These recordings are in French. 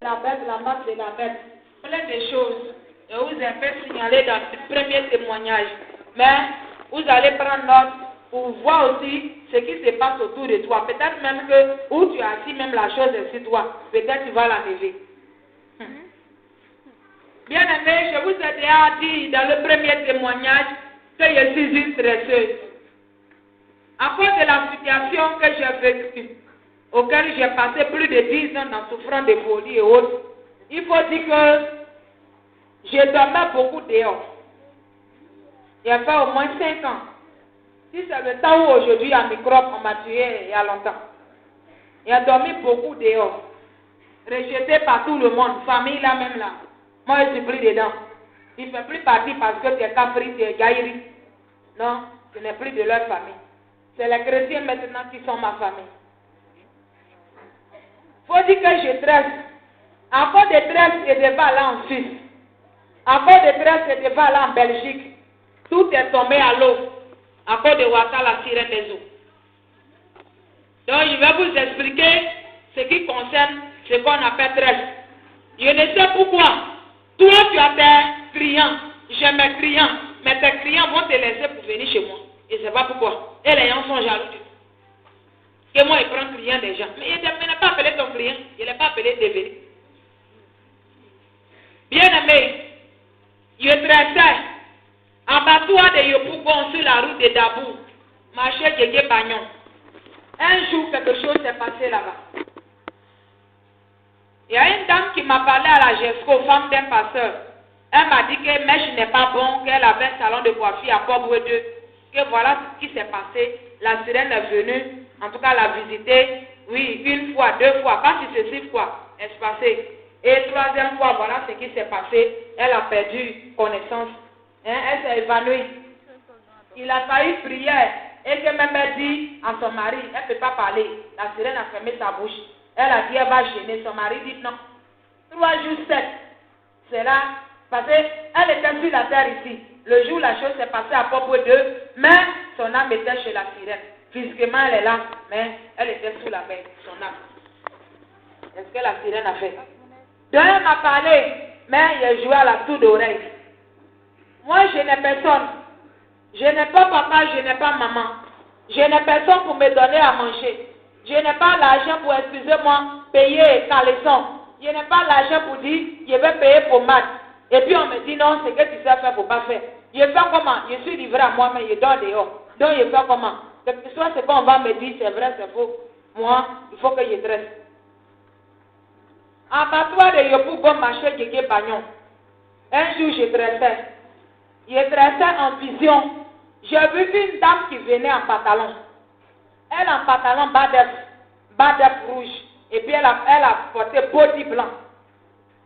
la bête, la marque de la bête, plein de choses. Et vous avez signalé dans le premier témoignage. Mais vous allez prendre note pour voir aussi ce qui se passe autour de toi. Peut-être même que où tu as assis, même la chose est sur toi. Peut-être tu vas l'enlever. Bien aimé, je vous ai déjà dit dans le premier témoignage que je suis une stresseuse. À cause de la situation que j'ai vécue, auquel j'ai passé plus de 10 ans en souffrant de folie et autres, il faut dire que je dormais beaucoup dehors. Il y a fait au moins 5 ans. Si c'est le temps où aujourd'hui à microbe, on m'a tué il y a longtemps. Il a dormi beaucoup dehors. Rejeté par tout le monde, famille là même là. Moi je suis pris dedans. Il ne fait plus partie parce que tu es capri, tu es gaïri. Non, ce n'est plus de leur famille. C'est les chrétiens maintenant qui sont ma famille. Il faut dire que je stresse. À cause de stress, je devais aller en Suisse. À cause de stress, je devais aller en Belgique. Tout est tombé à l'eau. À cause de Ouattara, la sirène des eaux. Donc, je vais vous expliquer ce qui concerne ce qu'on appelle stress. Je ne sais pourquoi. Toi, tu as tes clients. J'ai mes clients. Mais tes clients vont te laisser pour venir chez moi. Je ne sais pas pourquoi. Et les gens sont jaloux. Que moi, je prends client des gens. Mais il n'a pas appelé ton client. Il n'a pas appelé de venir. Bien aimé, je stressais. Abattoir de Yopougon sur la route de Dabou. Marché Gégé Bagnon. Un jour, quelque chose s'est passé là-bas. Il y a une dame qui m'a parlé à la GESCO, femme d'un pasteur. Elle m'a dit que Mèche n'est pas bon, qu'elle avait un salon de coiffure à Port-Boué 2. Que voilà ce qui s'est passé. La sirène est venue, en tout cas la visiter. Oui, une fois, 2 fois, pas successif quoi, est-ce passé. Et 3e fois, voilà ce qui s'est passé. Elle a perdu connaissance. Elle s'est évanouie. Il a failli prier. Et que même elle dit à son mari, elle ne peut pas parler. La sirène a fermé sa bouche. Elle a dit, elle va gêner. Son mari dit non. 3 jours 7. C'est là. Parce qu'elle était sur la terre ici. Le jour où la chose s'est passée à Port-Boué 2, mais son âme était chez la sirène. Physiquement, elle est là, mais elle était sous la mer, son âme. Est-ce que la sirène a fait? Donc elle m'a parlé, mais il joué à la tour d'oreille. Moi, je n'ai personne. Je n'ai pas papa, je n'ai pas maman. Je n'ai personne pour me donner à manger. Je n'ai pas l'argent pour, excusez-moi, payer caleçon. Je n'ai pas l'argent pour dire, je vais payer pour maths. Et puis on me dit non, c'est que tu sais faire, il ne faut pas faire. Je fais comment? Je suis livré à moi, mais je dors dehors. Donc je fais comment? Que ce soit ce qu'on va me dire, c'est vrai, c'est faux. Moi, il faut que je dresse. En Abattoir de Yopougon, marché Gégé Bagnon. Un jour, je dressais. Je dressais en vision. J'ai vu une dame qui venait en pantalon. Elle en pantalon bas d'œuf rouge. Et puis elle a porté body blanc.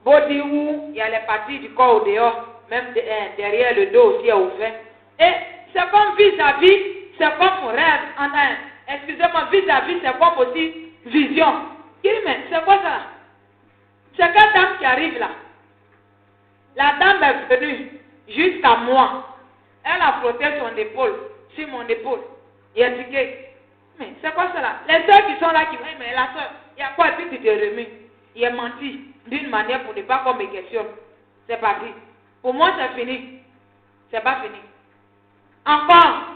Body où il y a les parties du corps au dehors, même derrière le dos aussi est ouvert. Et c'est comme vis-à-vis, c'est comme rêve. Excusez-moi, vis-à-vis, c'est comme aussi vision. Il dit, mais c'est quoi ça? C'est quelle dame qui arrive là? La dame est venue jusqu'à moi. Elle a frotté son épaule, sur mon épaule. Et elle dit, mais c'est quoi ça là? Les soeurs qui sont là qui vont, mais la soeur, il y a quoi? Et puis tu te remues. Il a menti d'une manière pour ne pas qu'on me questionne. C'est parti. Pour moi, c'est fini. C'est pas fini. Encore,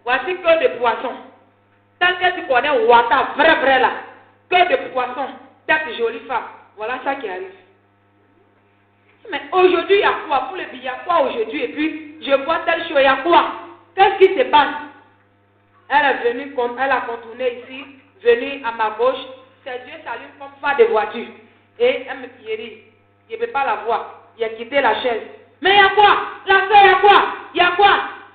voici que de poissons. Tant que tu connais Ouattara, vrai là, que de poissons, tête jolie femme. Voilà ça qui arrive. Mais aujourd'hui, il y a quoi? Pour le billet, il y a quoi aujourd'hui? Et puis, je vois telle chose, il y a quoi? Qu'est-ce qui se passe? Elle est venue, elle a contourné ici, venue à ma gauche. Ses yeux s'allument comme phare de voiture. Et elle me dit, je ne peux pas la voir. Il a quitté la chaise. Mais il y a quoi? La soeur, il y a quoi? Il y a quoi?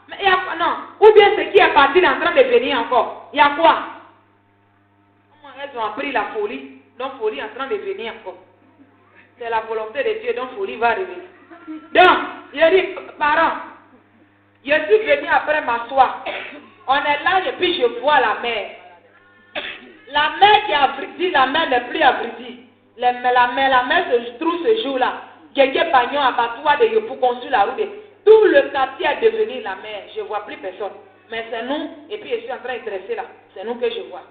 Mais il y a quoi? Non. Ou bien ce qui est parti en train de venir encore. Il y a quoi? Elles ont appris la folie. Donc folie est en train de venir encore. C'est la volonté de Dieu, donc folie va revenir. Donc, il dit, parents, je suis venu après m'asseoir. On est là et puis je vois la mer. La mer qui est abrutie, la mer n'est plus abrutie. La mer se trouve ce jour-là. Gégé Bagnon, Abattoir de Yopougon sur la route. Tout le quartier est devenu la mer. Je ne vois plus personne. Mais c'est nous, et puis je suis en train de dresser là. C'est nous que je vois.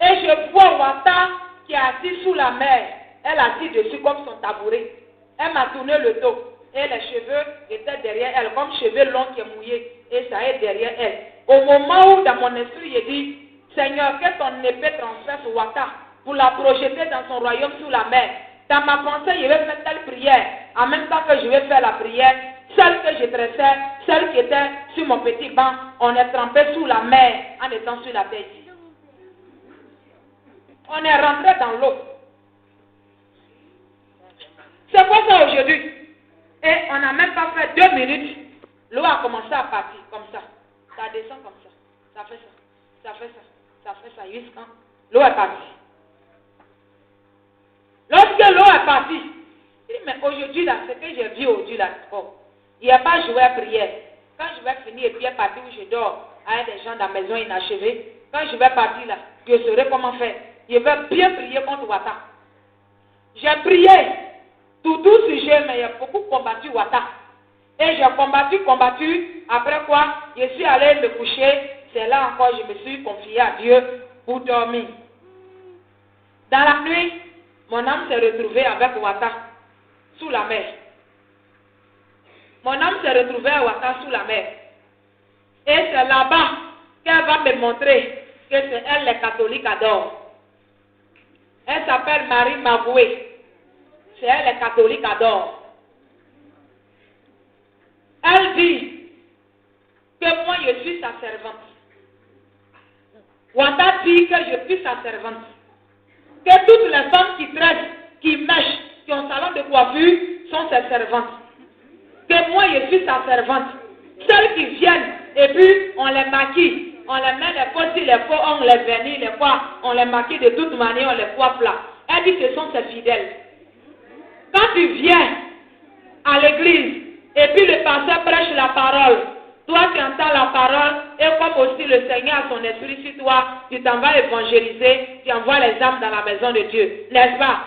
Et je vois Ouattara qui est assis sous la mer. Elle a assis dessus comme son tabouret. Elle m'a tourné le dos. Et les cheveux étaient derrière elle, comme cheveux longs qui est mouillé. Et ça est derrière elle. Au moment où dans mon esprit, j'ai dit, Seigneur, que ton épée transperce Ouatta pour la projeter dans son royaume sous la mer. Dans ma pensée, je vais faire telle prière. En même temps que je vais faire la prière, celle que je tressais, celle qui était sur mon petit banc, on est trempé sous la mer en étant sur la tête. On est rentré dans l'eau. C'est pour ça aujourd'hui. Et on n'a même pas fait 2 minutes. L'eau a commencé à partir comme ça. Ça descend comme ça. Ça fait ça. Ça fait ça. Ça fait ça. Jusqu'à l'eau est partie. Lorsque l'eau est partie, je dis, mais aujourd'hui là, ce que j'ai vu aujourd'hui là, oh, il n'y a pas joué à prière. Quand je vais finir et bien partir où je dors, avec des gens dans la maison inachevés, quand je vais partir là, je saurai comment faire. Je vais bien prier contre Ouatta. J'ai prié tout sujet, mais j'ai beaucoup combattu Ouatta. Et j'ai combattu. Après quoi, je suis allé me coucher. C'est là encore je me suis confié à Dieu pour dormir. Dans la nuit, mon âme s'est retrouvée avec Ouatta sous la mer. Mon âme s'est retrouvée à Ouatta sous la mer. Et c'est là-bas qu'elle va me montrer que c'est elle les catholiques adorent. Elle s'appelle Marie Mavoué. C'est elle les catholiques adorent. Elle dit que moi je suis sa servante. Ouatta dit que je suis sa servante. Que toutes les femmes qui tressent, qui mèchent, qui ont salon de coiffure sont ses servantes. Que moi je suis sa servante. Celles qui viennent et puis on les maquille, on les met les faux cils, les faux ongles, les vernis, les quoi, on les maquille de toute manière, on les coiffe là. Elle dit que ce sont ses fidèles. Quand tu viens à l'église et puis le pasteur prêche la parole, toi tu entends la parole et comme aussi le Seigneur a son esprit sur toi, tu t'en vas évangéliser, tu envoies les âmes dans la maison de Dieu, n'est-ce pas?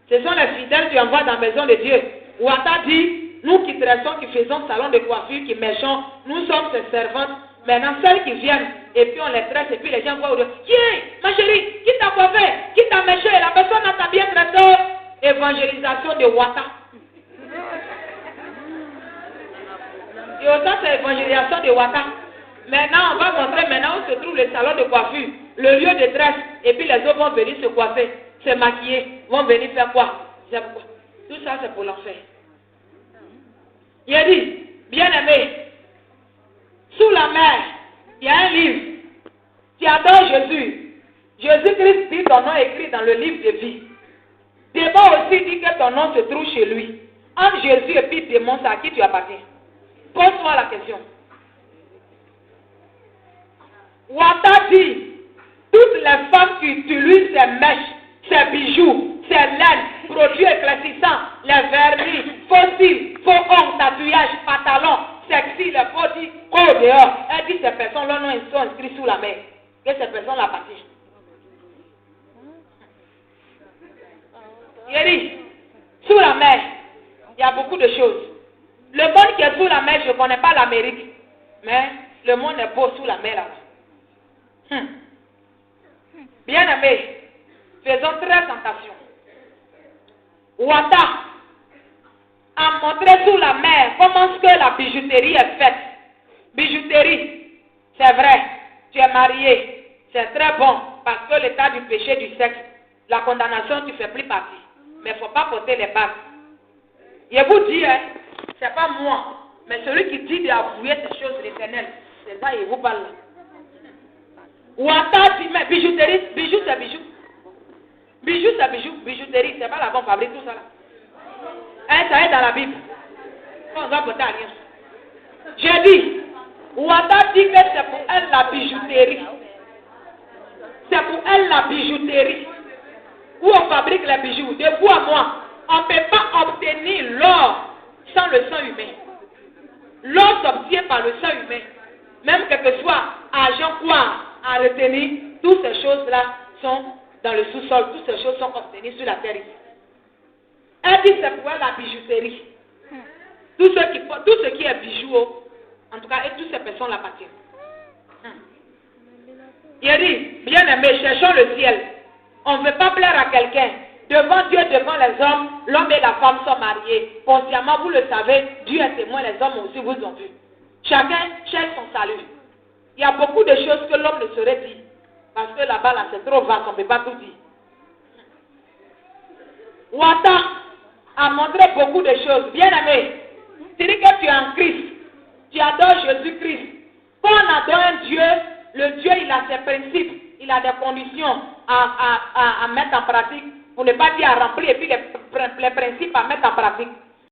Ce sont les fidèles que tu envoies dans la maison de Dieu. Ouatta dit, nous qui tressons, qui faisons salon de coiffure, qui méchons, nous sommes ses servantes. Maintenant, celles qui viennent, et puis on les tresse, et puis les gens voient, tiens, ma chérie, qui t'a coiffé, qui t'a méché, la personne t'a bien traité. Évangélisation de Ouatta. Et autant c'est évangélisation de Ouatta. Maintenant, on va montrer maintenant où se trouve le salon de coiffure, le lieu de tresse, et puis les autres vont venir se coiffer, se maquiller, vont venir faire quoi? Tout ça, c'est pour l'enfer. Il a dit, bien-aimé, sous la mer, il y a un livre. Tu adores Jésus. Jésus-Christ dit ton nom écrit dans le livre de vie. Démon aussi dit que ton nom se trouve chez lui. Entre Jésus et puis démon, c'est à qui tu appartiens? Pose-toi la question. Ouatta dit, toutes les femmes qui utilisent ces mèches, ces bijoux, ces laines, produits éclaircissants, les vernis, fossiles, faux ongles, tatouages, pantalons, sexy, les body, au dehors. Elle dit ces personnes-là non, ils sont inscrits sous la mer. Que ces personnes l'appartiennent. Il dit, sous la mer, il y a beaucoup de choses. Le monde qui est sous la mer, je ne connais pas l'Amérique. Mais le monde est beau sous la mer là-bas. Bien aimé, faisons très attention. Ouatta a montré sous la mer comment est-ce que la bijouterie est faite. Bijouterie, c'est vrai, tu es marié, c'est très bon parce que l'état du péché du sexe, la condamnation, tu ne fais plus partie. Mais il ne faut pas porter les bagues. Je vous dis, hein, ce n'est pas moi, mais celui qui dit d'avouer ces choses l'éternel, c'est ça, il vous parle. Ouatta dit, mais bijouterie, bijoux c'est bijoux. Bijoux c'est bijoux, bijouterie, c'est pas là qu'on fabrique tout ça là. Hein, ça est dans la Bible. On va porter à rien. Je dis, Ouatta dit que c'est pour elle la bijouterie. C'est pour elle la bijouterie. Où on fabrique les bijoux. De vous à moi, on ne peut pas obtenir l'or sans le sang humain. L'or s'obtient par le sang humain. Même quel que soit argent, quoi, à retenir, toutes ces choses-là sont dans le sous-sol. Toutes ces choses sont obtenues sur la terre ici. Elle dit c'est pour elle la bijouterie. Tout ce qui est bijoux, en tout cas, et toutes ces personnes l'appartiennent. Il a dit, bien aimé, cherchons le ciel. On ne veut pas plaire à quelqu'un. devant Dieu, devant les hommes, l'homme et la femme sont mariés. Consciemment, vous le savez, Dieu est témoin, les hommes aussi vous ont vu. Chacun cherche son salut. Il y a beaucoup de choses que l'homme ne saurait dire. Parce que là-bas, là, c'est trop vaste, on ne peut pas tout dire. Wata a montré beaucoup de choses. Bien aimé, tu dis que tu es en Christ. Tu adores Jésus-Christ. Quand on adore un Dieu, le Dieu, il a ses principes. Il a des conditions à mettre en pratique. Pour ne pas dire à remplir et puis les principes à mettre en pratique.